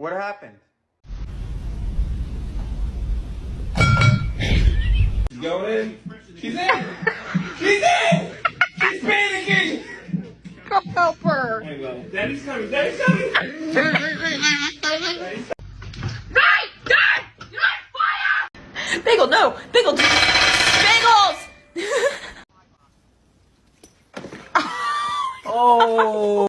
What happened? She's going in. She's in. She's in. She's panicking. Come help her. I will. Daddy's coming. Daddy's coming. Bagel, no! Bagel! Bagels! Oh.